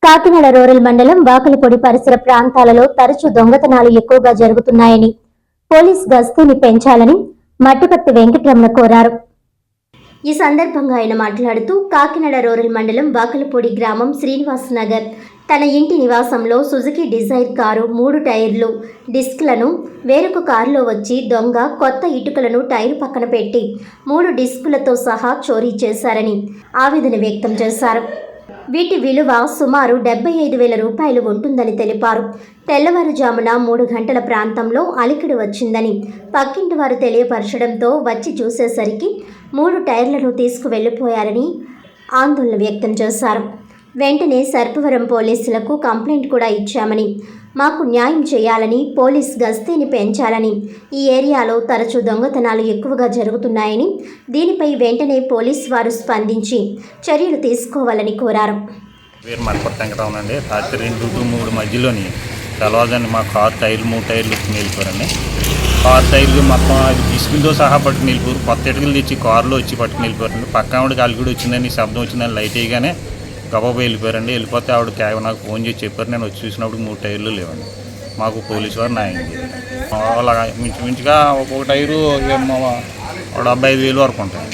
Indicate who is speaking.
Speaker 1: Kakinada rural మండలం వాకలపొడి పరిసర ప్రాంతాలలో తరచూ దొంగతనాలు ఎక్కువగా జరుగుతున్నాయని పోలీస్ గస్తీని పెంచాలని మట్టిపత్తి వెంకటరమణ కోరారు. ఈ సందర్భంగా ఆయన మాట్లాడుతూ కాకినాడ రూరల్ మండలం వాకలపొడి గ్రామం శ్రీనివాస్ నగర్ తన ఇంటి నివాసంలో సుజుకి డిజైర్ కారు 3 టైర్లు డిస్క్లను వేరొక కారులో వచ్చి దొంగ కొత్త ఇటుకలను టైరు పక్కన పెట్టి 3 డిస్కులతో సహా చోరీ చేశారని ఆవేదన వ్యక్తం చేశారు. వీటి విలువ సుమారు 75,000 రూపాయలు ఉంటుందని తెలిపారు. తెల్లవారుజామున 3 గంటల ప్రాంతంలో అలికిడి వచ్చిందని పక్కింటి వారు తెలియపరచడంతో వచ్చి చూసేసరికి 3 టైర్లను తీసుకువెళ్లిపోయారని ఆందోళన వ్యక్తం చేశారు. వెంటనే సర్పవరం పోలీసులకు కంప్లైంట్ కూడా ఇచ్చామని, మాకు న్యాయం చేయాలని, పోలీస్ గస్తీని పెంచాలని, ఈ ఏరియాలో తరచూ దొంగతనాలు ఎక్కువగా జరుగుతున్నాయని, దీనిపై వెంటనే పోలీసు వారు స్పందించి చర్యలు తీసుకోవాలని కోరారు.
Speaker 2: రాత్రి 2-3 మధ్యలోని తెల్లవారుజామున మా కారు టైర్లు 3 టైర్లు వెళ్ళిపోయారండి. కారు టైర్లు మొత్తం అది డిస్కులతో సహా పట్టుకుని వెళ్ళిపోయారు. కొత్త ఇటుకలు తెచ్చి కారులో వచ్చి పట్టుకుని వెళ్ళిపోయారండి. పక్క ఆవిడకి అలిగిడి వచ్చిందని శబ్దం వచ్చిందని లైట్ వేయగానే గబాబా వెళ్ళిపోయారండి. వెళ్ళిపోతే ఆవిడ నాకు ఫోన్ చేసి చెప్పారు. నేను వచ్చి చూసినప్పుడు 3 టైర్లు లేవండి. మాకు పోలీసు వారు న్యాయం చేయాలి. అలాగా మించుగా ఒక్కొక్క టైరు 75,000 వరకు ఉంటాయి.